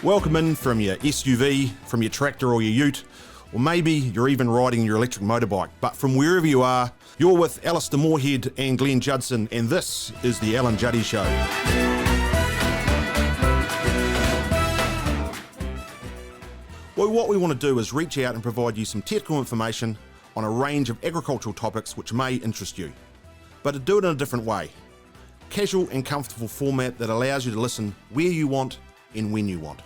Welcome in from your SUV, from your tractor or your ute, or maybe you're even riding your electric motorbike. But from wherever you are, you're with Alistair Moorhead and Glenn Judson, and this is the Alan Juddy Show. Well, what we want to do is reach out and provide you some technical information on a range of agricultural topics which may interest you, but to do it in a different way. Casual and comfortable format that allows you to listen where you want and when you want.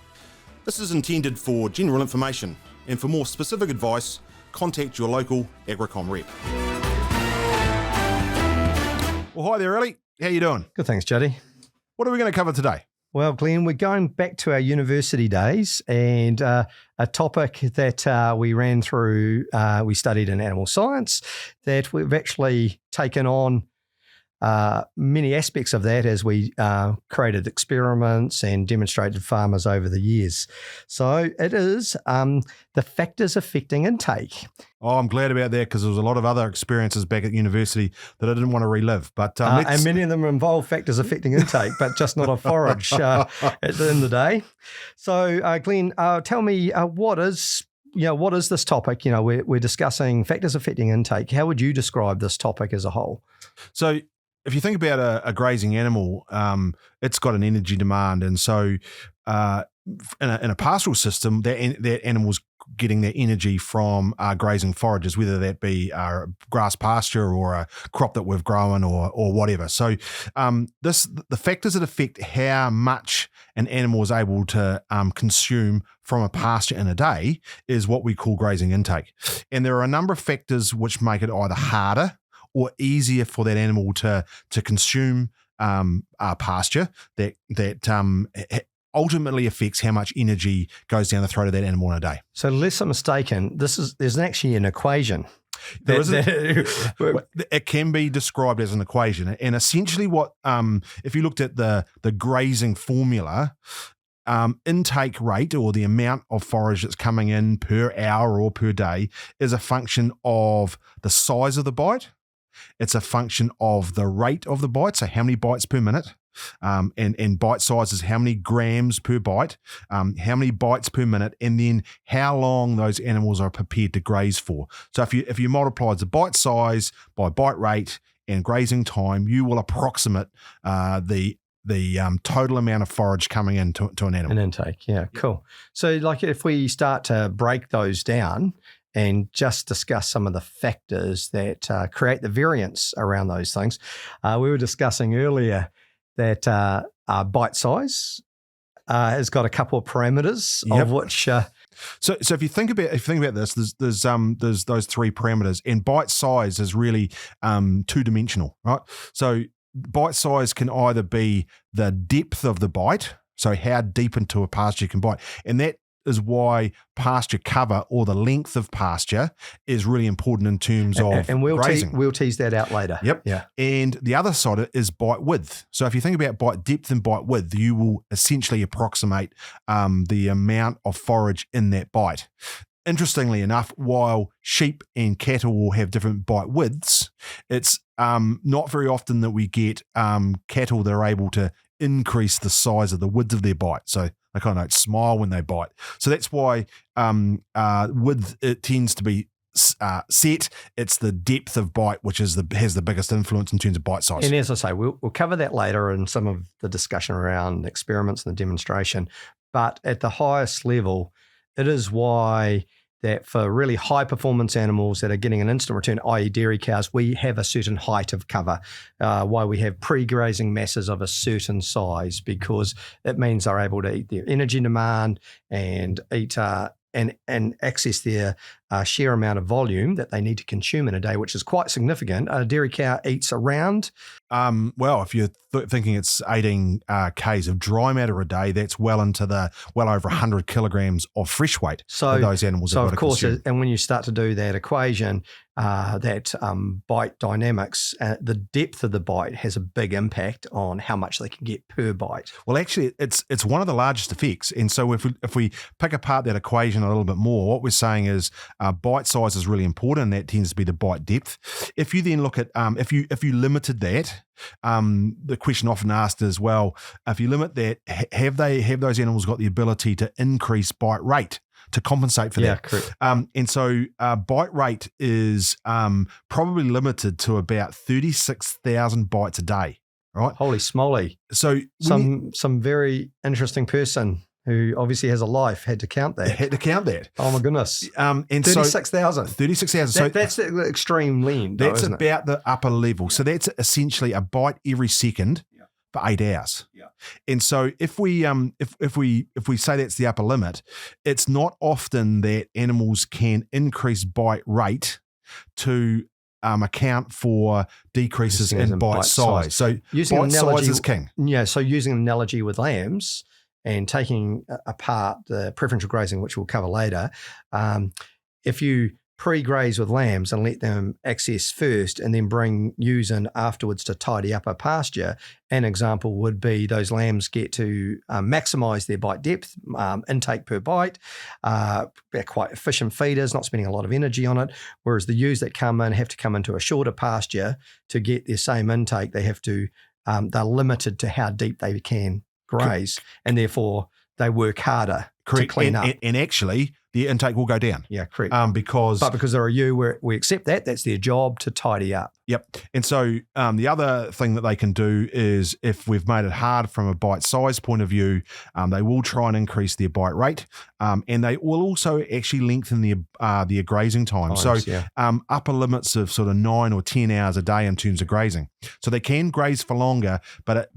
This is intended for general information, and for more specific advice, contact your local Agricom rep. Well, hi there, Ali. How you doing? Good, thanks, Juddy. What are we going to cover today? Well, Glenn, we're going back to our university days, and a topic that we ran through, we studied in animal science, that we've actually taken on many aspects of that as we created experiments and demonstrated farmers over the years. So it is the factors affecting intake. Oh, I'm glad about that, because there was a lot of other experiences back at university that I didn't want to relive. But and many of them involve factors affecting intake, but just not a forage at the end of the day. So, Glenn, tell me what is this topic? You know, we're discussing factors affecting intake. How would you describe this topic as a whole? So, if you think about a grazing animal, it's got an energy demand, and so in a pastoral system, that animal's getting their energy from grazing forages, whether that be grass pasture or a crop that we've grown or whatever. So the factors that affect how much an animal is able to consume from a pasture in a day is what we call grazing intake. And there are a number of factors which make it either harder or easier for that animal to consume pasture that ultimately affects how much energy goes down the throat of that animal in a day. So, unless I'm mistaken, there's actually an equation. It can be described as an equation, and essentially, what if you looked at the grazing formula, intake rate, or the amount of forage that's coming in per hour or per day, is a function of the size of the bite. It's a function of the rate of the bite, so how many bites per minute, and bite size is how many grams per bite, how many bites per minute, and then how long those animals are prepared to graze for. So if you multiply the bite size by bite rate and grazing time, you will approximate the total amount of forage coming into an animal. An intake, yeah, cool. So like if we start to break those down and just discuss some of the factors that create the variance around those things. We were discussing earlier that bite size has got a couple of parameters, yep, of which. So if you think about this, there's those three parameters, and bite size is really two-dimensional, right? So bite size can either be the depth of the bite, so how deep into a pasture you can bite, and that is why pasture cover, or the length of pasture, is really important in terms of grazing. We'll tease that out later. Yep. Yeah. And the other side is bite width. So if you think about bite depth and bite width, you will essentially approximate the amount of forage in that bite. Interestingly enough, while sheep and cattle will have different bite widths, it's not very often that we get cattle that are able to increase the size of the width of their bite. So they kind of smile when they bite. So that's why width, it tends to be set. It's the depth of bite which has the biggest influence in terms of bite size. And as I say, we'll cover that later in some of the discussion around experiments and the demonstration. But at the highest level, it is why that for really high performance animals that are getting an instant return, i.e. dairy cows, we have a certain height of cover, why we have pre-grazing masses of a certain size, because it means they're able to eat their energy demand and eat and access their sheer amount of volume that they need to consume in a day, which is quite significant. A dairy cow eats around... well, if you're thinking it's 18 k's of dry matter a day, that's well over 100 kilograms of fresh weight that those animals have got to consume. So, of course, and when you start to do that equation, that bite dynamics, the depth of the bite has a big impact on how much they can get per bite. Well, actually, it's one of the largest effects. And so if we pick apart that equation a little bit more, what we're saying is Bite size is really important, and that tends to be the bite depth. If you then look at if you limited that, the question often asked as well, if you limit that, have those animals got the ability to increase bite rate to compensate for that? Yeah, correct. And so bite rate is probably limited to about 36,000 bites a day, right? Holy smoly. So Some very interesting person who obviously has a life had to count that. Had to count that. Oh my goodness. And 36,000. 36,000. So That's the extreme lean. that's about the upper level. So that's essentially a bite every second for 8 hours. Yeah. And so if we say that's the upper limit, it's not often that animals can increase bite rate to account for decreases in bite size. So using bite analogy, size is king. Yeah, so using an analogy with lambs and taking apart the preferential grazing, which we'll cover later, if you pre-graze with lambs and let them access first and then bring ewes in afterwards to tidy up a pasture, an example would be those lambs get to maximise their bite depth, intake per bite. They're quite efficient feeders, not spending a lot of energy on it, whereas the ewes that come in have to come into a shorter pasture to get their same intake. They have to, they're limited to how deep they can graze, and therefore they work harder to clean up. And actually, the intake will go down. Yeah, correct. Because they're a ewe, we accept that. That's their job to tidy up. Yep. And so the other thing that they can do is, if we've made it hard from a bite size point of view, they will try and increase their bite rate, and they will also actually lengthen the grazing time. Upper limits of sort of 9 or 10 hours a day in terms of grazing. So they can graze for longer, but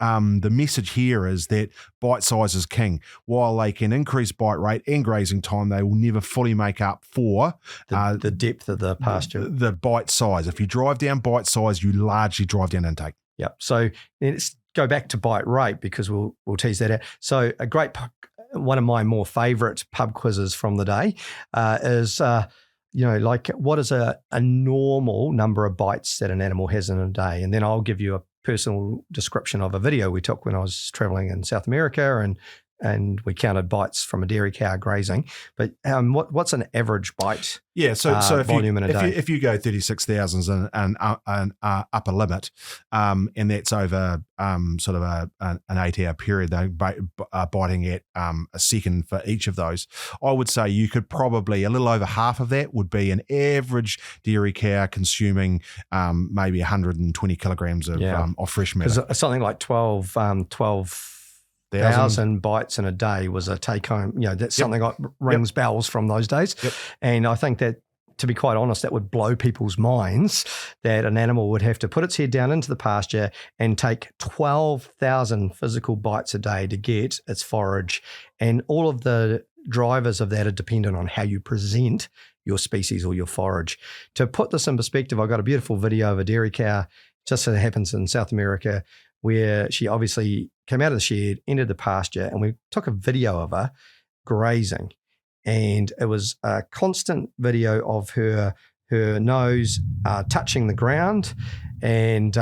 the message here is that bite size is king. While they can increase bite rate and grazing time, they will never fully make up for the depth of the pasture. The bite size. If you drive down bite size, you largely drive down intake. Yep. So let's go back to bite rate, because we'll tease that out. So one of my more favourite pub quizzes from the day is, what is a normal number of bites that an animal has in a day? And then I'll give you a personal description of a video we took when I was traveling in South America, and we counted bites from a dairy cow grazing. But what's an average bite? Yeah, so volume in a day? If you go 36,000 and upper limit, and that's over sort of an 8-hour period, they are biting at a second for each of those. I would say you could probably, a little over half of that would be an average dairy cow consuming maybe 120 kilograms of fresh matter. Because something like 12,000 bites in a day was a take home. That's something that rings bells from those days. Yep. And I think that, to be quite honest, that would blow people's minds, that an animal would have to put its head down into the pasture and take 12,000 physical bites a day to get its forage. And all of the drivers of that are dependent on how you present your species or your forage. To put this in perspective, I got a beautiful video of a dairy cow, just so it happens in South America, where she obviously came out of the shed, entered the pasture, and we took a video of her grazing. And it was a constant video of her nose touching the ground and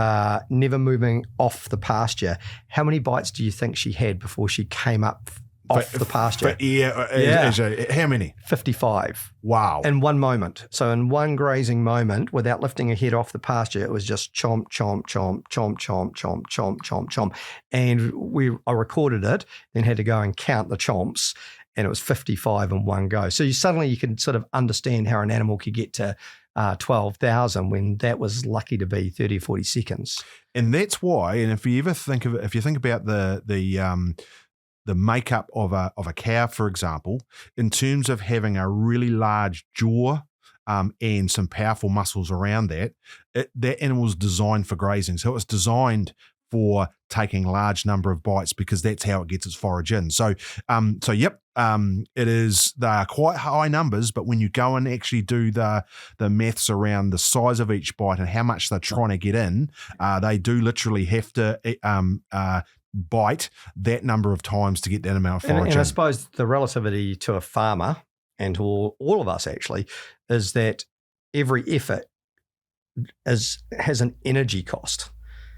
never moving off the pasture. How many bites do you think she had before she came up off the pasture? How many? 55. Wow. In one moment. So in one grazing moment, without lifting her head off the pasture, it was just chomp, chomp, chomp, chomp, chomp, chomp, chomp, chomp, chomp. And I recorded it, then had to go and count the chomps, and it was 55 in one go. So you can sort of understand how an animal could get to 12,000 when that was lucky to be 30 or 40 seconds. And that's why, and if you think about the makeup of a cow, for example, in terms of having a really large jaw and some powerful muscles around that animal's designed for grazing. So it's designed for taking large number of bites, because that's how it gets its forage in. So it is, they are quite high numbers, but when you go and actually do the maths around the size of each bite and how much they're trying to get in, they do literally have to bite that number of times to get that amount of forage. And I suppose the relativity to a farmer and to all of us actually is that every effort has an energy cost.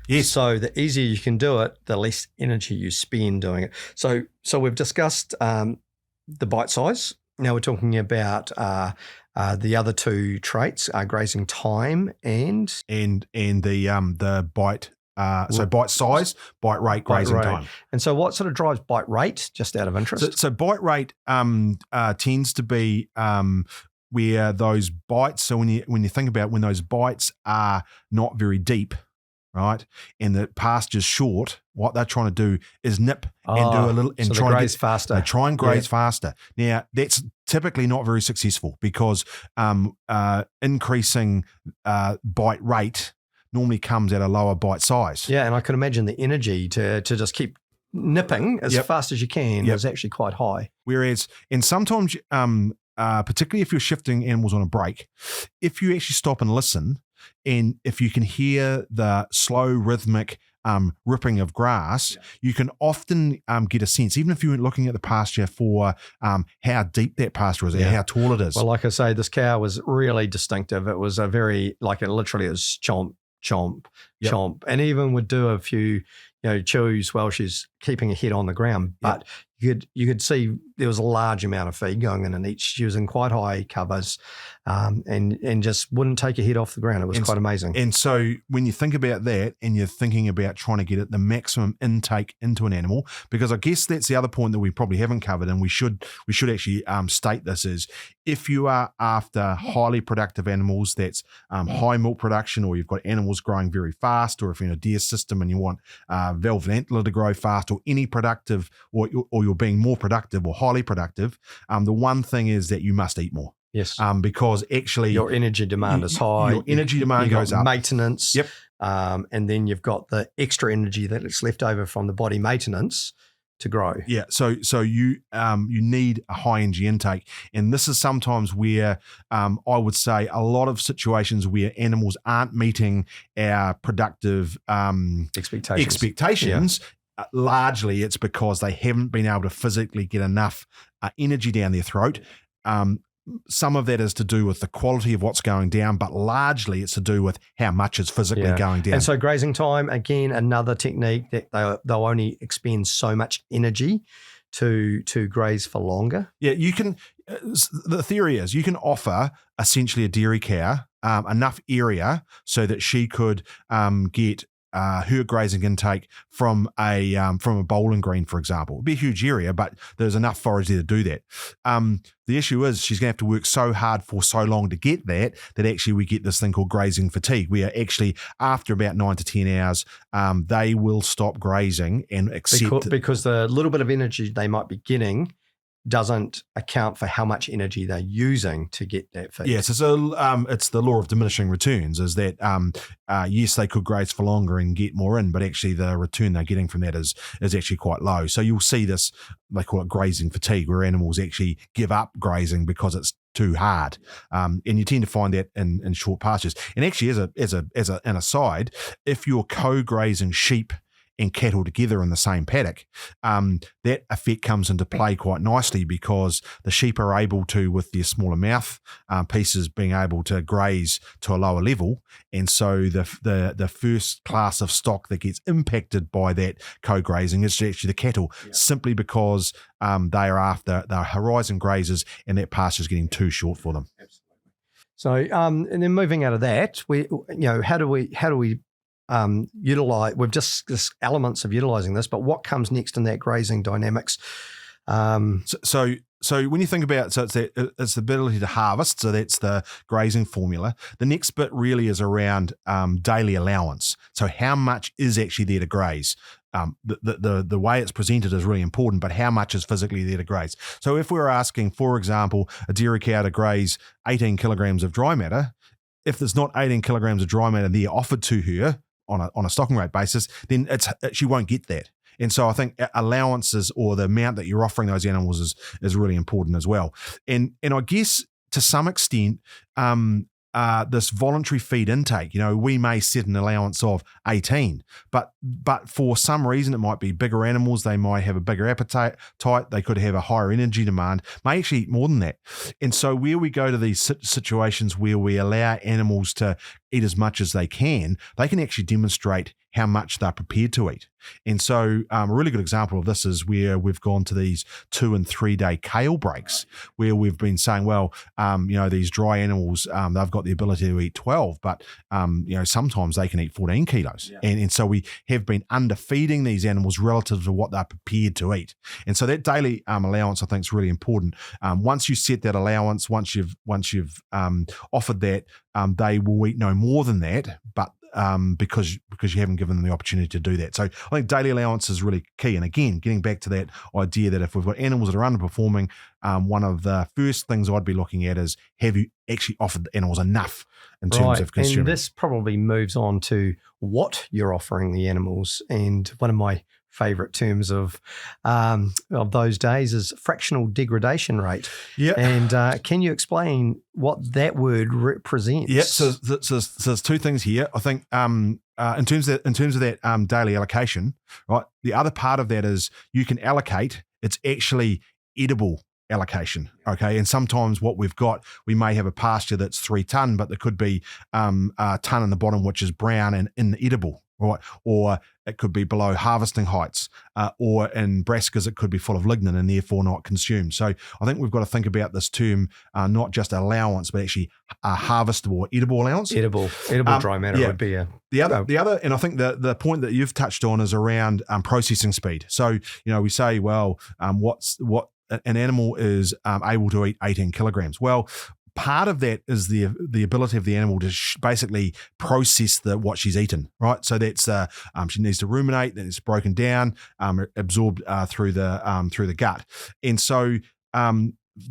Yes. So the easier you can do it, the less energy you spend doing it. So we've discussed the bite size. Now we're talking about The other two traits are grazing time and the bite. So bite size, bite rate, grazing time. And so what sort of drives bite rate, just out of interest? So bite rate tends to be where those bites, so when you think about when those bites are not very deep, right, and the pasture's short, what they're trying to do is nip and do a little and so try and graze faster. They try and graze faster. Now that's typically not very successful because increasing bite rate normally comes at a lower bite size. Yeah, and I can imagine the energy to just keep nipping as fast as you can is actually quite high. Whereas, and sometimes, particularly if you're shifting animals on a break, if you actually stop and listen, and if you can hear the slow rhythmic ripping of grass, you can often get a sense, even if you're looking at the pasture, for how deep that pasture is and how tall it is. Well, like I say, this cow was really distinctive. It was a very, like, it literally is chomp, chomp, chomp, and even would do a few, chews while she's keeping her head on the ground. But you could see there was a large amount of feed going in, and she was in quite high covers, and just wouldn't take her head off the ground. It was quite amazing. And so when you think about that, and you're thinking about trying to get the maximum intake into an animal, because I guess that's the other point that we probably haven't covered, and we should actually state this, is if you are after highly productive animals, that's high milk production, or you've got animals growing very fast, or if you're in a deer system and you want velvet antler to grow fast, or any productive, or you're being more productive or highly productive, the one thing is that you must eat more. Yes. Because actually your energy demand is high. Your energy demand goes up. Maintenance. Yep. And then you've got the extra energy that's left over from the body maintenance to grow. Yeah. So you need a high energy intake. And this is sometimes where I would say a lot of situations where animals aren't meeting our productive expectations. Largely it's because they haven't been able to physically get enough energy down their throat. Some of that is to do with the quality of what's going down, but largely it's to do with how much is physically going down. And so grazing time, again, another technique that they'll only expend so much energy to graze for longer. Yeah, you can. The theory is you can offer essentially a dairy cow enough area so that she could get her grazing intake from a bowling green, for example. It'd be a huge area, but there's enough forage there to do that. The issue is she's going to have to work so hard for so long to get that actually we get this thing called grazing fatigue, where actually after about 9 to 10 hours, they will stop grazing and accept because the little bit of energy they might be getting doesn't account for how much energy they're using to get that feed. Yes, so it's the law of diminishing returns, is that yes, they could graze for longer and get more in, but actually the return they're getting from that is actually quite low. So you'll see this, they call it grazing fatigue, where animals actually give up grazing because it's too hard. And you tend to find that in short pastures. And actually, as an aside, if you're co-grazing sheep and cattle together in the same paddock, that effect comes into play quite nicely, because the sheep are able to, with their smaller mouth pieces, being able to graze to a lower level, and so the first class of stock that gets impacted by that co-grazing is actually the cattle, simply because they are horizon grazers, and that pasture is getting too short for them. Absolutely. So, and then moving out of that, how do we utilize? We've just discussed elements of utilizing this, but what comes next in that grazing dynamics? So when you think about, it's the ability to harvest, so that's the grazing formula. The next bit really is around daily allowance. So how much is actually there to graze? The way it's presented is really important, but how much is physically there to graze? So if we're asking, for example, a dairy cow to graze 18 kilograms of dry matter, if there's not 18 kilograms of dry matter there offered to her on a stocking rate basis, then she won't get that. And so I think allowances, or the amount that you're offering those animals, is really important as well. And I guess to some extent, this voluntary feed intake, we may set an allowance of 18, but for some reason it might be bigger animals, they might have a bigger appetite, they could have a higher energy demand, may actually eat more than that. And so where we go to these situations where we allow animals to eat as much as they can actually demonstrate how much they're prepared to eat. And so a really good example of this is where we've gone to these 2 and 3 day kale breaks, where we've been saying, well, these dry animals, they've got the ability to eat 12, but sometimes they can eat 14 kilos. Yeah. And so we have been underfeeding these animals relative to what they're prepared to eat. And so that daily allowance, I think, is really important. Once you set that allowance, once you've offered that, they will eat no more than that, but because you haven't given them the opportunity to do that. So I think daily allowance is really key. And again, getting back to that idea that if we've got animals that are underperforming, one of the first things I'd be looking at is, have you actually offered the animals enough in terms of consuming? And this probably moves on to what you're offering the animals. And one of my favorite terms of those days is fractional degradation rate. Yeah. And can you explain what that word represents? Yeah. So there's two things here. I think in terms of that daily allocation, right? The other part of that is you can allocate. It's actually edible allocation. Okay. And sometimes what we've got, we may have a pasture that's 3 ton, but there could be a ton in the bottom, which is brown and inedible. Right. Or it could be below harvesting heights, or in brassicas, it could be full of lignin and therefore not consumed. So I think we've got to think about this term, not just allowance, but actually a harvestable or edible allowance. Edible dry matter would be the other, and I think the point that you've touched on is around processing speed. So, we say, well, what an animal is able to eat 18 kilograms. Well, part of that is the ability of the animal to basically process what she's eaten, right? So that's she needs to ruminate, then it's broken down, absorbed through the gut, and so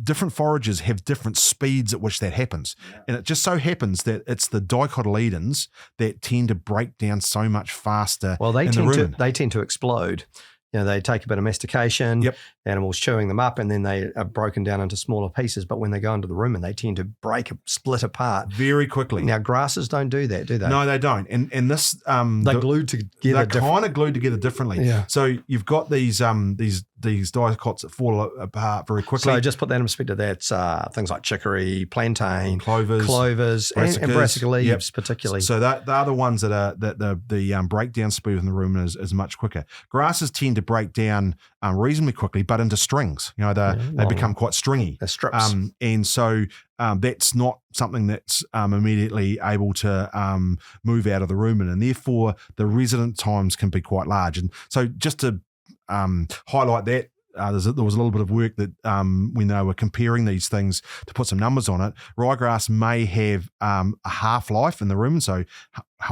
different forages have different speeds at which that happens, and it just so happens that it's the dicotyledons that tend to break down so much faster. Well, they tend to explode. They take a bit of mastication, the animals chewing them up, and then they are broken down into smaller pieces. But when they go into the rumen, they tend to split apart very quickly. Now, grasses don't do that, do they? No, they don't. And this they're glued together. They're kind of glued together differently. Yeah. So you've got these dicots that fall apart very quickly. So just put that in perspective. That's things like chicory, plantain, clovers, brassicas, and brassica leaves, particularly. So they are the ones that the breakdown speed in the rumen is much quicker. Grasses tend to break down reasonably quickly, but into strings. They become quite stringy. They're strips. And so that's not something that's immediately able to move out of the rumen, and therefore the resident times can be quite large. And so just to highlight that, there was a little bit of work that when they were comparing these things to put some numbers on it, ryegrass may have a half-life in the rumen, so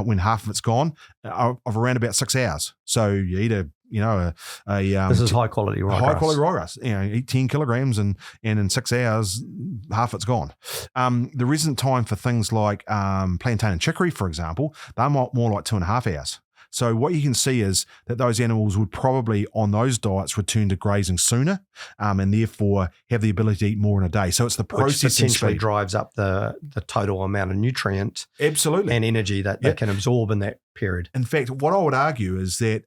when half of it's gone, of around about 6 hours. So you eat this is high quality ryegrass. High quality ryegrass. Eat 10 kilograms and in 6 hours, half it's gone. The resident time for things like plantain and chicory, for example, they're more like 2.5 hours. So what you can see is that those animals would probably, on those diets, return to grazing sooner, and therefore have the ability to eat more in a day. So it's the processing which potentially drives up the total amount of nutrient, absolutely, and energy that they can absorb in that period. In fact, what I would argue is that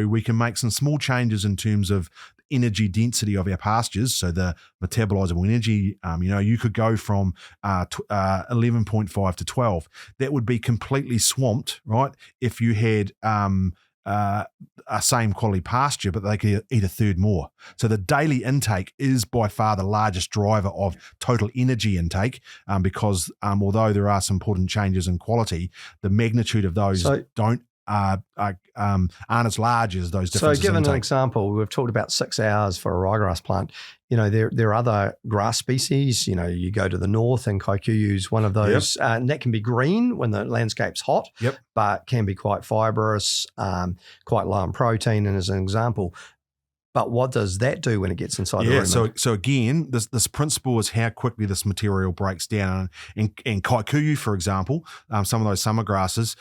we can make some small changes in terms of energy density of our pastures, so the metabolizable energy, you could go from 11.5 to 12. That would be completely swamped, right? If you had a same quality pasture, but they could eat a third more. So the daily intake is by far the largest driver of total energy intake, because although there are some important changes in quality, the magnitude of those aren't as large as those differences. So given an example, we've talked about 6 hours for a ryegrass plant. There are other grass species. You go to the north, and kikuyu is one of those, and that can be green when the landscape's hot, but can be quite fibrous, quite low in protein, and as an example. But what does that do when it gets inside the rumen? So again, this principle is how quickly this material breaks down. And kikuyu, for example, some of those summer grasses,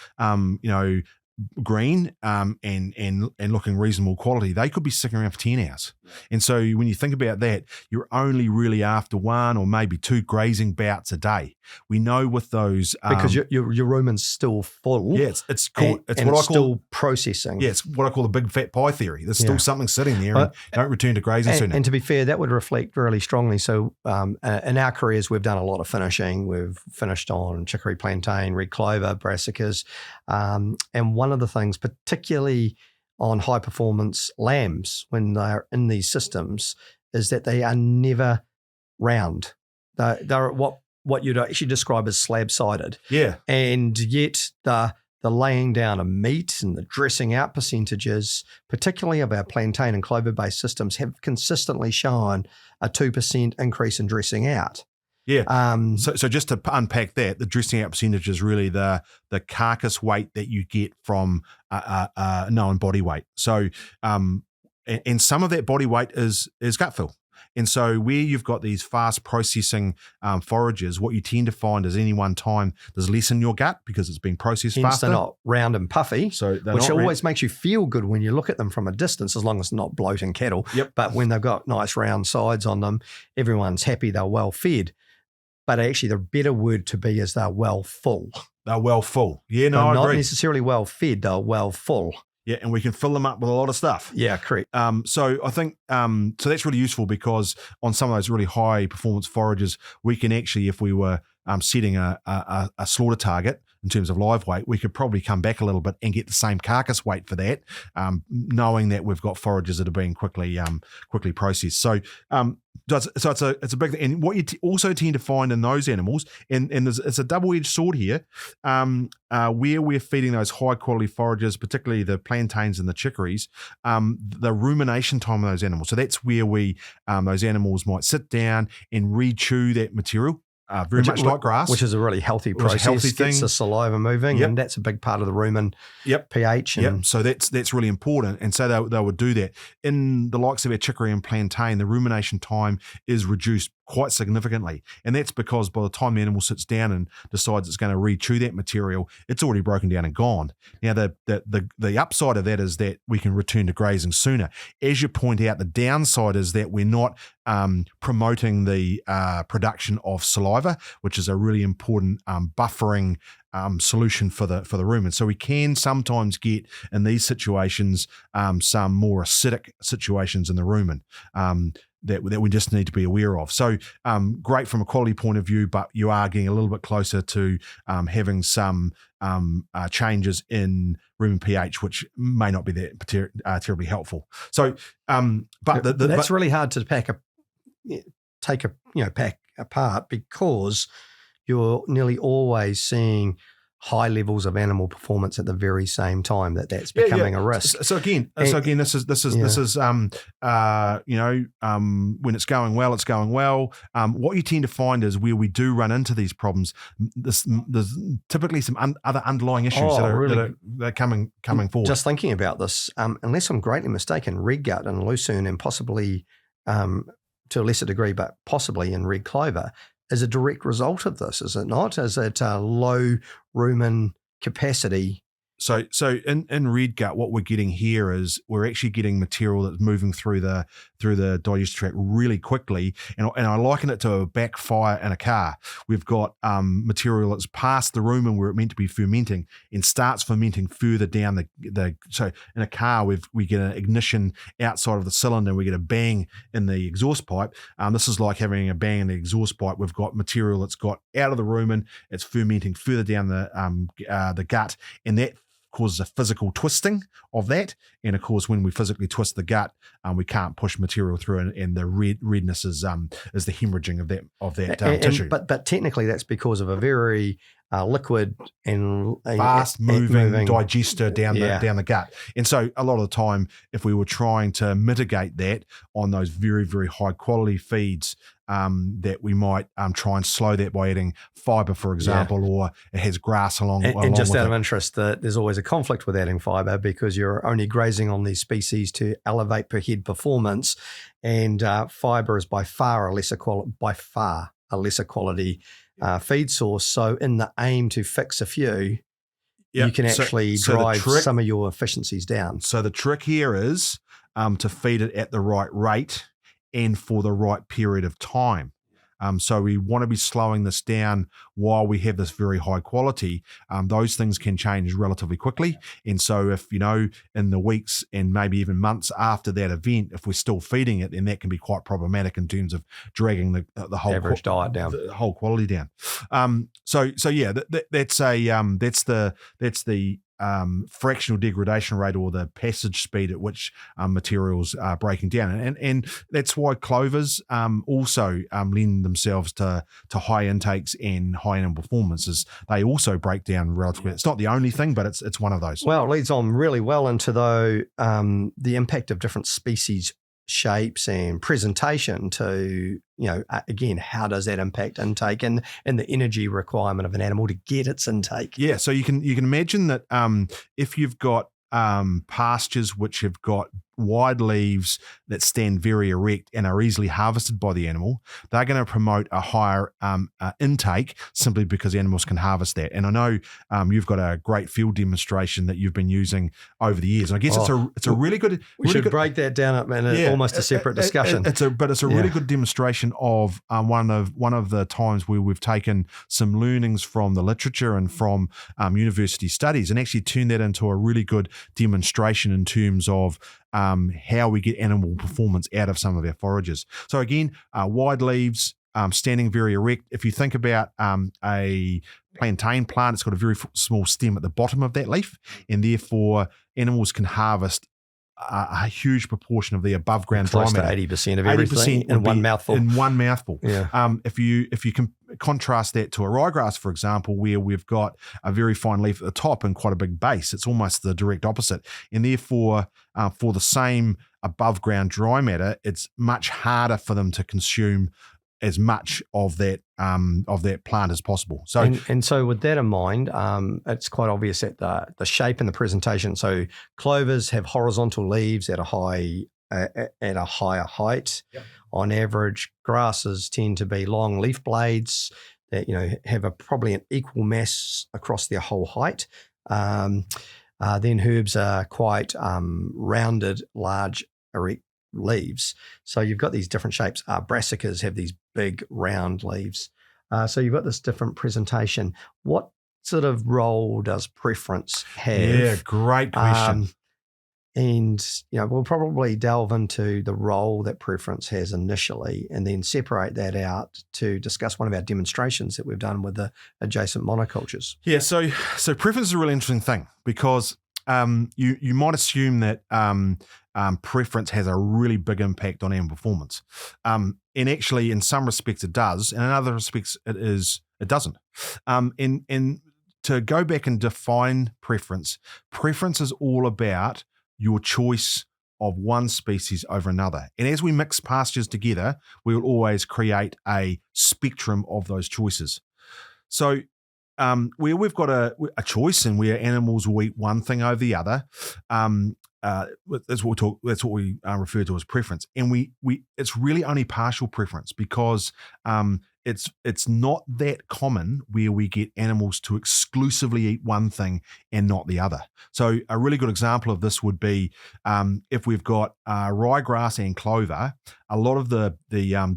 green and looking reasonable quality, they could be sticking around for 10 hours. And so when you think about that, you're only really after 1 or maybe 2 grazing bouts a day. We know with those because your rumen's still full. Yeah, it's called it's what I call still processing. Yeah, it's what I call the big fat pie theory. There's still something sitting there, and don't return to grazing sooner. And to be fair, that would reflect really strongly. So in our careers, we've done a lot of finishing. We've finished on chicory, plantain, red clover, brassicas, and one one of the things, particularly on high performance lambs when they're in these systems, is that they are never round. They're what you'd actually describe as slab-sided. Yeah. And yet the laying down of meat and the dressing out percentages, particularly of our plantain and clover-based systems, have consistently shown a 2% increase in dressing out. Yeah. So just to unpack that, the dressing out percentage is really the carcass weight that you get from a known body weight. So, and some of that body weight is gut fill. And so where you've got these fast processing forages, what you tend to find is any one time there's less in your gut because it's been processed faster. They're not round and puffy, which always makes you feel good when you look at them from a distance, as long as it's not bloating cattle. Yep. But when they've got nice round sides on them, everyone's happy, they're well fed. But actually the better word to be is they're well full. They're well full. Yeah, no, they're I agree. Not necessarily well fed, they're well full. Yeah, and we can fill them up with a lot of stuff. Yeah, correct. So I think so that's really useful because on some of those really high performance forages, we can actually, if we were setting a slaughter target in terms of live weight, we could probably come back a little bit and get the same carcass weight for that, knowing that we've got forages that are being quickly processed. So it's a big thing. And what you also tend to find in those animals, and it's a double-edged sword here, where we're feeding those high-quality forages, particularly the plantains and the chicories, the rumination time of those animals. So that's where those animals might sit down and re-chew that material. Very much like grass. Which is a really healthy process. Gets the saliva moving, and that's a big part of the rumen pH. And so that's really important. And so they would do that. In the likes of our chicory and plantain, the rumination time is reduced quite significantly. And that's because by the time the animal sits down and decides it's going to re-chew that material, it's already broken down and gone. Now, the upside of that is that we can return to grazing sooner. As you point out, the downside is that we're not promoting the production of saliva, which is a really important buffering solution for the rumen. So we can sometimes get in these situations some more acidic situations in the rumen that we just need to be aware of. So great from a quality point of view, but you are getting a little bit closer to having some changes in rumen pH, which may not be that terribly helpful. So, but that's really hard to pack apart because you're nearly always seeing high levels of animal performance at the very same time that's becoming a risk. So again, this is when it's going well, it's going well. What you tend to find is where we do run into these problems, there's typically some other underlying issues that are coming forward. Just thinking about this, unless I'm greatly mistaken, red gut and lucerne, and possibly to a lesser degree, but possibly in red clover, is a direct result of this, is it not? Is it a low rumen capacity? So in red gut, what we're getting here is we're actually getting material that's moving through the digestive tract really quickly, and I liken it to a backfire in a car. We've got material that's past the rumen where it's meant to be fermenting and starts fermenting further down so in a car we get an ignition outside of the cylinder, we get a bang in the exhaust pipe. This is like having a bang in the exhaust pipe. We've got material that's got out of the rumen, it's fermenting further down the gut, and that causes a physical twisting of that. And of course, when we physically twist the gut, we can't push material through, and the redness is the hemorrhaging of that tissue. But technically, that's because of a very liquid and fast moving digester down the gut. And so a lot of the time, if we were trying to mitigate that on those very, very high quality feeds, that we might try and slow that by adding fibre, for example, or it has grass along and just with out of interest, there's always a conflict with adding fibre because you're only grazing on these species to elevate per head performance, and fibre is by far a lesser quality feed source. So in the aim to fix a few, you can actually drive some of your efficiencies down. So the trick here is to feed it at the right rate and for the right period of time. So we want to be slowing this down while we have this very high quality. Those things can change relatively quickly. And so if, in the weeks and maybe even months after that event, if we're still feeding it, then that can be quite problematic in terms of dragging the whole average diet down, the whole quality down. That's the fractional degradation rate, or the passage speed at which materials are breaking down. And that's why clovers also lend themselves to high intakes and high animal performances. They also break down relatively. It's not the only thing, but it's one of those. Well, it leads on really well into, though, the impact of different species shapes and presentation to, again, how does that impact intake and the energy requirement of an animal to get its intake? Yeah, so you can imagine that if you've got pastures which have got wide leaves that stand very erect and are easily harvested by the animal, they're going to promote a higher intake simply because animals can harvest that. And I know you've got a great field demonstration that you've been using over the years. And I guess it's a really good. We should break that down in almost a separate discussion. It's a really good demonstration of one of the times where we've taken some learnings from the literature and from university studies and actually turned that into a really good demonstration in terms of how we get animal performance out of some of our forages. So again, wide leaves, standing very erect. If you think about a plantain plant, it's got a very small stem at the bottom of that leaf, and therefore animals can harvest a huge proportion of the above ground dry matter. 80% of everything in one mouthful. In one mouthful. Yeah. If you can contrast that to a ryegrass, for example, where we've got a very fine leaf at the top and quite a big base, it's almost the direct opposite. And therefore, for the same above ground dry matter, it's much harder for them to consume as much of that plant as possible. So and so with that in mind, it's quite obvious that the shape and the presentation. So clovers have horizontal leaves at a higher height. Yep. On average, grasses tend to be long leaf blades that have probably an equal mass across their whole height. Then herbs are quite rounded, large, erect leaves. So you've got these different shapes. Brassicas have these big round leaves. So you've got this different presentation. What sort of role does preference have? Yeah, great question. And we'll probably delve into the role that preference has initially and then separate that out to discuss one of our demonstrations that we've done with the adjacent monocultures. Yeah, so preference is a really interesting thing because you might assume that preference has a really big impact on animal performance. And actually, in some respects, it does, and in other respects, it doesn't. And to go back and define preference is all about your choice of one species over another. And as we mix pastures together, we will always create a spectrum of those choices. So where we've got a choice and where animals will eat one thing over the other, that's what we refer to as preference. And we it's really only partial preference because it's not that common where we get animals to exclusively eat one thing and not the other. So a really good example of this would be if we've got ryegrass and clover. A lot of the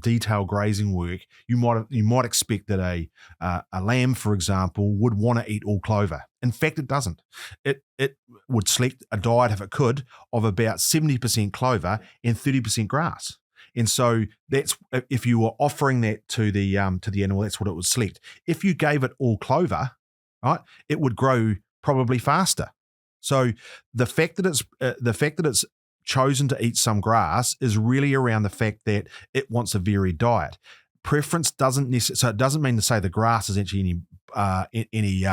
detail grazing work, you might expect that a lamb, for example, would want to eat all clover. In fact, it doesn't. It would select a diet, if it could, of about 70% clover and 30% grass. And so that's, if you were offering that to the animal, that's what it would select. If you gave it all clover, right, it would grow probably faster. So the fact that it's chosen to eat some grass is really around the fact that it wants a varied diet. Preference doesn't necessarily, so it doesn't mean to say the grass is actually any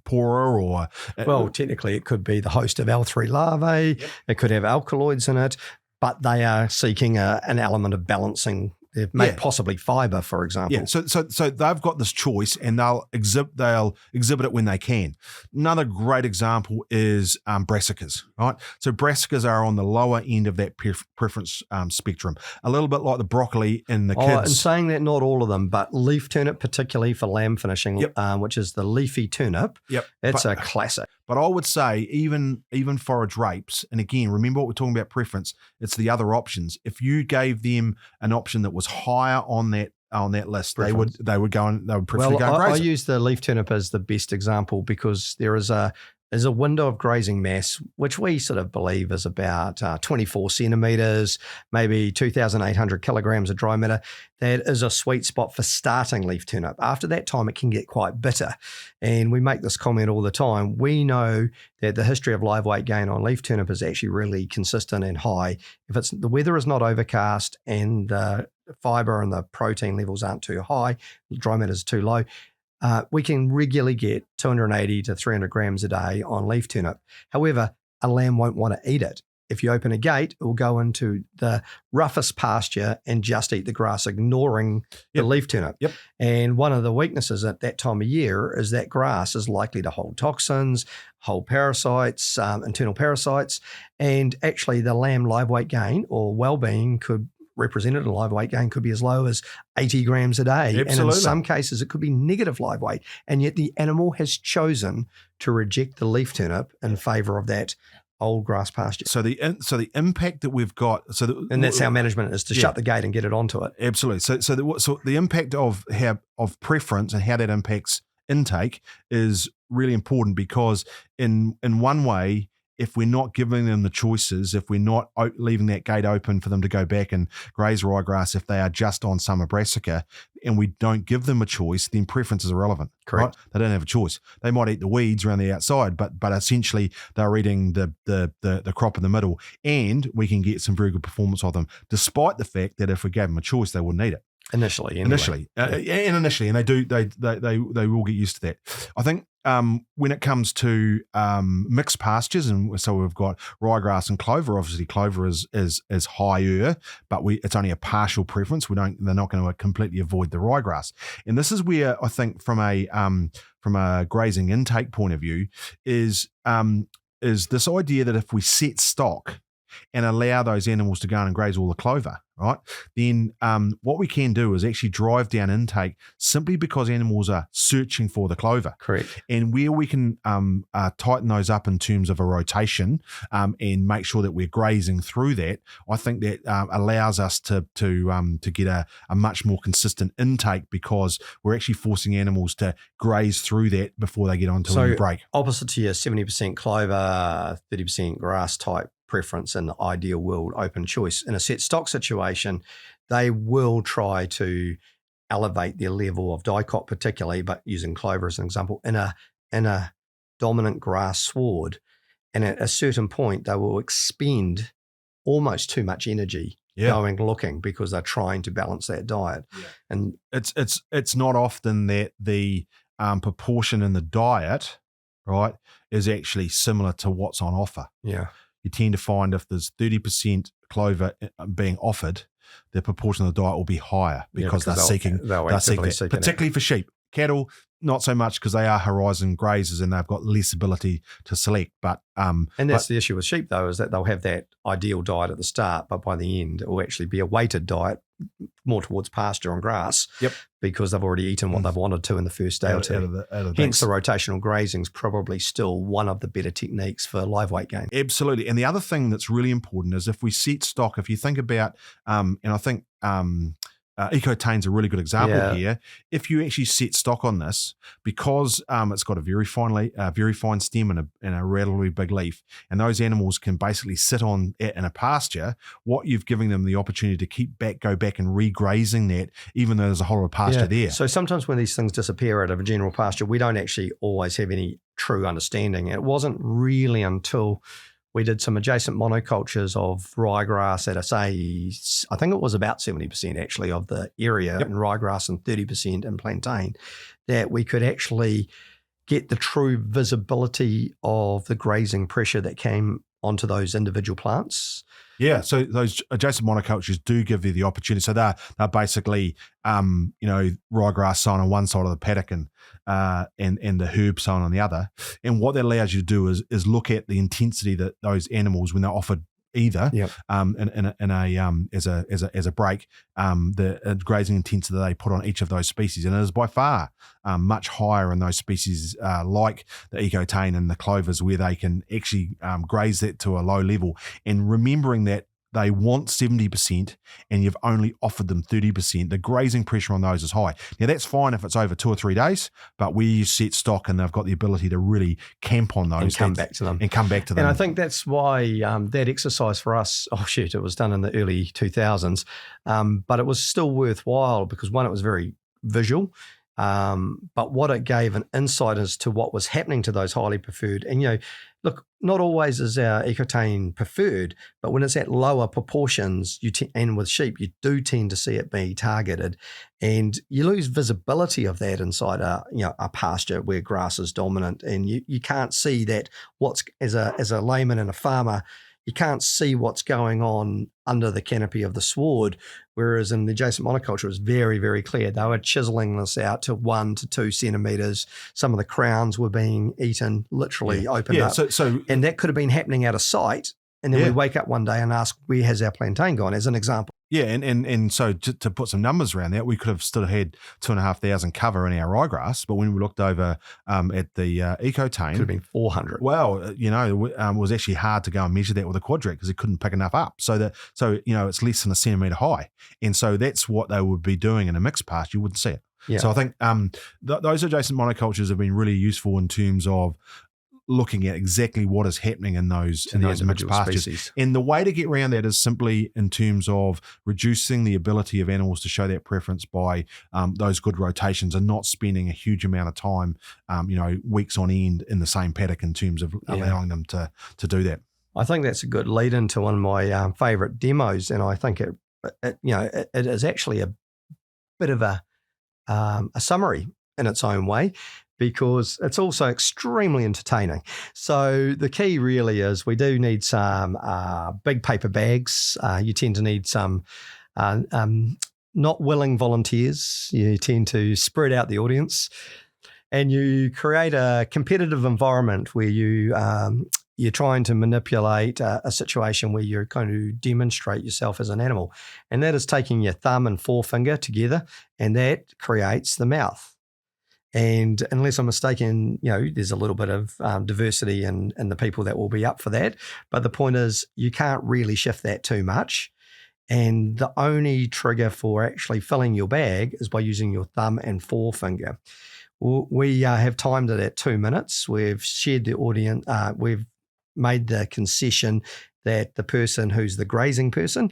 poorer or well, technically it could be the host of L3 larvae. Yep. It could have alkaloids in it, but they are seeking an element of balancing. They've made possibly fiber, for example. Yeah, so they've got this choice, and they'll exhibit it when they can. Another great example is brassicas, right? So brassicas are on the lower end of that preference spectrum, a little bit like the broccoli in the kids. And saying that, not all of them, but leaf turnip, particularly for lamb finishing, which is the leafy turnip. Yep, it's a classic. But I would say even forage rapes, and again, remember what we're talking about preference, it's the other options. If you gave them an option that was higher on that list, preference. they would prefer to go and graze. I use the leaf turnip as the best example because there is a is a window of grazing mass, which we sort of believe is about 24 centimetres, maybe 2,800 kilograms of dry matter. That is a sweet spot for starting leaf turnip. After that time, it can get quite bitter. And we make this comment all the time. We know that the history of live weight gain on leaf turnip is actually really consistent and high. If the weather is not overcast and the fibre and the protein levels aren't too high, dry matter is too low, we can regularly get 280 to 300 grams a day on leaf turnip. However, a lamb won't want to eat it. If you open a gate, it will go into the roughest pasture and just eat the grass, ignoring the leaf turnip. Yep. And one of the weaknesses at that time of year is that grass is likely to hold toxins, hold parasites, internal parasites, and actually the lamb live weight gain or well-being could represented in live weight gain could be as low as 80 grams a day. Absolutely. And in some cases, it could be negative live weight. And yet the animal has chosen to reject the leaf turnip in favour of that old grass pasture. So the impact that we've got, and that's how management is to shut the gate and get it onto it. Absolutely. So the impact of preference and how that impacts intake is really important, because in one way, if we're not giving them the choices, if we're not leaving that gate open for them to go back and graze ryegrass if they are just on summer brassica, and we don't give them a choice, then preference is irrelevant. Correct. Right? They don't have a choice. They might eat the weeds around the outside, but essentially they're eating the crop in the middle, and we can get some very good performance of them, despite the fact that if we gave them a choice, they wouldn't eat it. Initially, and they will get used to that. I think when it comes to mixed pastures, and so we've got ryegrass and clover. Obviously, clover is higher, but it's only a partial preference. They're not going to completely avoid the ryegrass, and this is where I think from a grazing intake point of view is this idea that if we set stock and allow those animals to go and graze all the clover, right, then what we can do is actually drive down intake simply because animals are searching for the clover. Correct. And where we can tighten those up in terms of a rotation and make sure that we're grazing through that, I think that allows us to get a much more consistent intake, because we're actually forcing animals to graze through that before they get onto a break. Opposite to your 70% clover, 30% grass type preference in the ideal world open choice. In a set stock situation, they will try to elevate their level of dicot, particularly, but using clover as an example, in a dominant grass sward. And at a certain point, they will expend almost too much energy going looking, because they're trying to balance that diet. Yeah. And it's not often that the proportion in the diet, right, is actually similar to what's on offer. Yeah. You tend to find if there's 30% clover being offered, the proportion of the diet will be higher, because they're seeking that, particularly for sheep. Cattle, not so much, because they are horizon grazers and they've got less ability to select. But that's the issue with sheep, though, is that they'll have that ideal diet at the start, but by the end, it will actually be a weighted diet, more towards pasture and grass. Yep. Because they've already eaten what they've wanted to in the first day or two. Hence, the rotational grazing is probably still one of the better techniques for live weight gain. Absolutely. And the other thing that's really important is if we set stock, if you think about, and I think Ecotain's a really good example here. If you actually set stock on this, because it's got a very fine stem and a relatively big leaf, and those animals can basically sit on it in a pasture, what you've given them the opportunity to go back and regrazing that, even though there's a whole lot of pasture there. So sometimes when these things disappear out of a general pasture, we don't actually always have any true understanding. It wasn't really until we did some adjacent monocultures of ryegrass at I think it was about 70% actually of the area in ryegrass and 30% in plantain, that we could actually get the true visibility of the grazing pressure that came onto those individual plants. Yeah, so those adjacent monocultures do give you the opportunity. So they're basically, ryegrass sown on one side of the paddock and the herb sown on the other. And what that allows you to do is look at the intensity that those animals, when they're offered either as a break, the grazing intensity that they put on each of those species, and it is by far much higher in those species like the Ecotain and the clovers, where they can actually graze that to a low level. And remembering that they want 70% and you've only offered them 30%, the grazing pressure on those is high. Now, that's fine if it's over 2 or 3 days, but where you set stock and they've got the ability to really camp on those and come back to them. And I think that's why that exercise for us, it was done in the early 2000s, but it was still worthwhile because, one, it was very visual, but what it gave an insight as to what was happening to those highly preferred. And, look, not always is our ecotane preferred, but when it's at lower proportions, and with sheep, you do tend to see it be targeted, and you lose visibility of that inside a pasture where grass is dominant, and you can't see that as a layman and a farmer. You can't see what's going on under the canopy of the sward, whereas in the adjacent monoculture, it was very, very clear. They were chiseling this out to 1 to 2 centimetres. Some of the crowns were being eaten, literally opened up. And that could have been happening out of sight. And then we wake up one day and ask, where has our plantain gone, as an example? Yeah, and so to put some numbers around that, we could have still had 2,500 cover in our ryegrass, but when we looked over at the ecotane, could have been 400. Well, it was actually hard to go and measure that with a quadrat because it couldn't pick enough up. So it's less than a centimetre high, and so that's what they would be doing in a mixed pasture. You wouldn't see it. Yeah. So I think those adjacent monocultures have been really useful in terms of looking at exactly what is happening in those mixed pastures. Species. And the way to get around that is simply in terms of reducing the ability of animals to show that preference by those good rotations and not spending a huge amount of time, weeks on end in the same paddock in terms of allowing them to do that. I think that's a good lead into one of my favourite demos, and I think it is actually a bit of a summary in its own way, because it's also extremely entertaining. So the key really is we do need some big paper bags. You tend to need some not willing volunteers. You tend to spread out the audience, and you create a competitive environment where you're trying to manipulate a situation where you're going to demonstrate yourself as an animal. And that is taking your thumb and forefinger together, and that creates the mouth. And unless I'm mistaken, there's a little bit of diversity in the people that will be up for that. But the point is, you can't really shift that too much. And the only trigger for actually filling your bag is by using your thumb and forefinger. We have timed it at 2 minutes. We've shared the audience. We've made the concession that the person who's the grazing person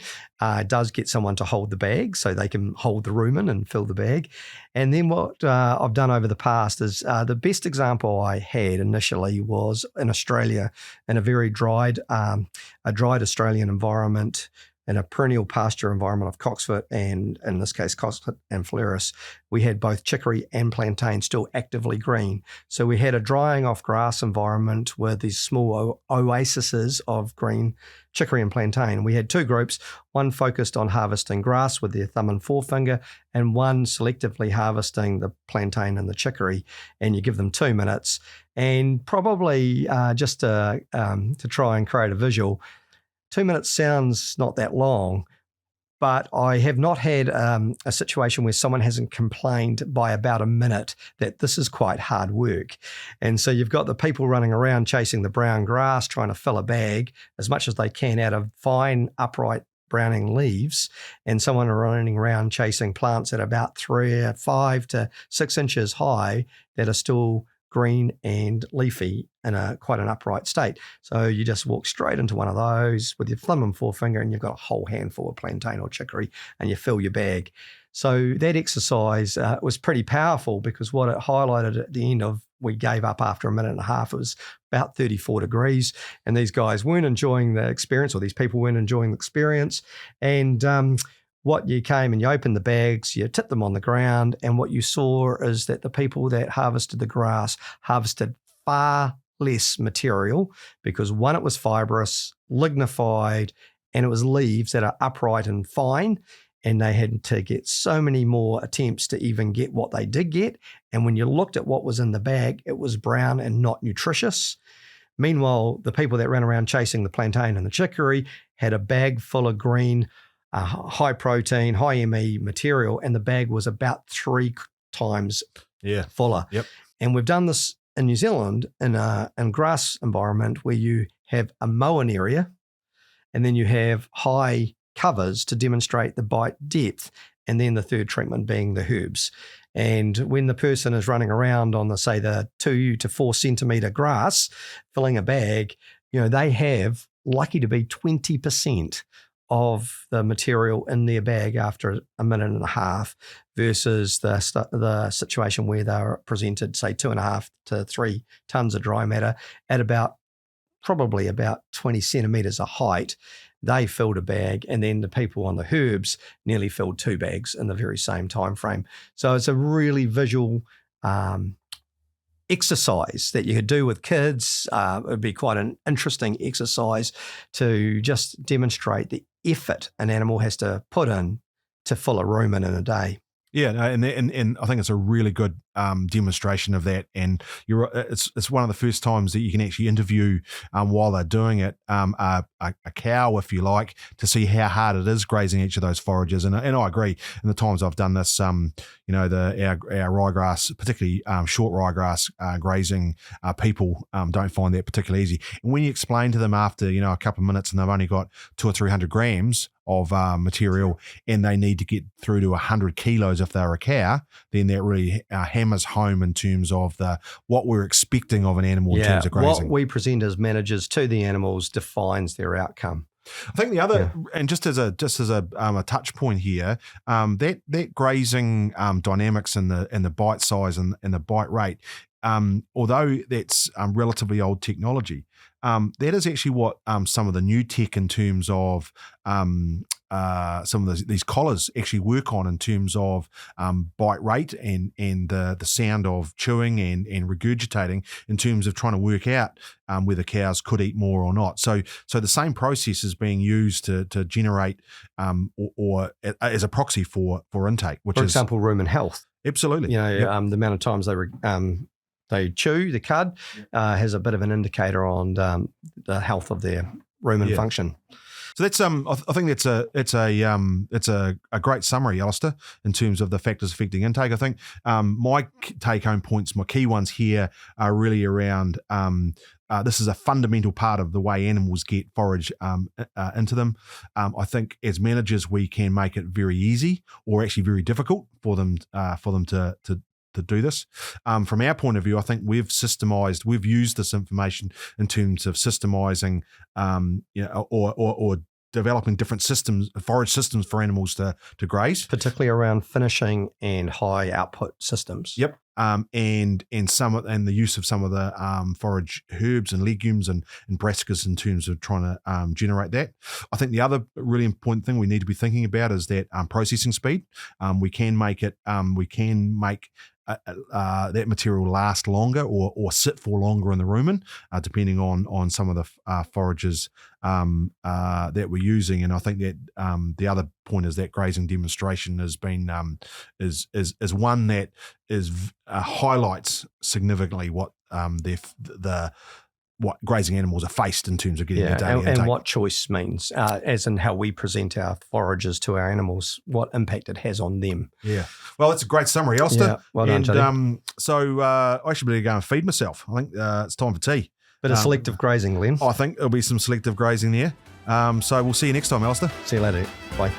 does get someone to hold the bag so they can hold the rumen and fill the bag. And then what I've done over the past is the best example I had initially was in Australia in a very dried Australian environment, in a perennial pasture environment of cocksfoot, and in this case, cocksfoot and phalaris. We had both chicory and plantain still actively green. So we had a drying off grass environment with these small oases of green chicory and plantain. We had 2 groups, one focused on harvesting grass with their thumb and forefinger, and one selectively harvesting the plantain and the chicory. And you give them 2 minutes. And probably just to try and create a visual, 2 minutes sounds not that long, but I have not had a situation where someone hasn't complained by about a minute that this is quite hard work. And so you've got the people running around chasing the brown grass, trying to fill a bag as much as they can out of fine, upright, browning leaves, and someone running around chasing plants at about 5 to 6 inches high that are still green and leafy in quite an upright state. So you just walk straight into one of those with your thumb and forefinger, and you've got a whole handful of plantain or chicory, and you fill your bag. So that exercise was pretty powerful, because what it highlighted at the end of, we gave up after a minute and a half, it was about 34 degrees, and these guys weren't enjoying the experience, or these people weren't enjoying the experience. And what you came and you opened the bags, you tipped them on the ground, and what you saw is that the people that harvested the grass harvested far less material, because one, it was fibrous, lignified, and it was leaves that are upright and fine, and they had to get so many more attempts to even get what they did get. And when you looked at what was in the bag, it was brown and not nutritious. Meanwhile, the people that ran around chasing the plantain and the chicory had a bag full of green, high protein, high ME material, and the bag was about 3 times fuller. Yep. And we've done this in New Zealand in a grass environment where you have a mown area, and then you have high covers to demonstrate the bite depth, and then the third treatment being the herbs. And when the person is running around on the 2 to 4 centimetre grass, filling a bag, they have lucky to be 20% of the material in their bag after a minute and a half, versus the situation where they're presented, say, 2.5 to 3 tonnes of dry matter at probably about 20 centimetres of height. They filled a bag, and then the people on the herbs nearly filled 2 bags in the very same time frame. So it's a really visual exercise that you could do with kids. It would be quite an interesting exercise to just demonstrate the effort an animal has to put in to fill a rumen in a day. Yeah, and I think it's a really good demonstration of that. And it's one of the first times that you can actually interview while they're doing it a cow, if you like, to see how hard it is grazing each of those forages. And I agree. In the times I've done this, our ryegrass, particularly short ryegrass grazing, people don't find that particularly easy. And when you explain to them after a couple of minutes and they've only got 200 or 300 grams of material, and they need to get through to 100 kilos if they're a cow, then that really hammers home in terms of what we're expecting of an animal in terms of grazing. What we present as managers to the animals defines their outcome. I think the other, and just as a touch point here, that grazing dynamics and the bite size and the bite rate, although that's relatively old technology, that is actually what some of the new tech in terms of some of these collars actually work on, in terms of bite rate and the sound of chewing and regurgitating, in terms of trying to work out whether cows could eat more or not. So the same process is being used to generate or as a proxy for intake, which for is, example, rumen health. Absolutely. The amount of times they chew, the cud, has a bit of an indicator on the health of their rumen function. So that's I think it's a great summary, Alistair, in terms of the factors affecting intake. I think my take home points, my key ones here, are really around this is a fundamental part of the way animals get forage into them. I think as managers we can make it very easy, or actually very difficult for them to do this. From our point of view, I think we've used this information in terms of systemizing, or developing different systems, forage systems for animals to graze, particularly around finishing and high output systems. Yep. And the use of some of the forage herbs and legumes and brassicas in terms of trying to generate that. I think the other really important thing we need to be thinking about is that processing speed. We can make that material last longer or sit for longer in the rumen, depending on some of the forages that we're using. And I think that the other point is that grazing demonstration has been is one that highlights significantly what what grazing animals are faced in terms of getting their daily intake. And what choice means, as in how we present our forages to our animals, what impact it has on them. Yeah. Well, it's a great summary, Alistair. Yeah, well done, Juddy. So I should be going to feed myself. I think it's time for tea. Bit of selective grazing, Len. I think there'll be some selective grazing there. So we'll see you next time, Alistair. See you later. Bye.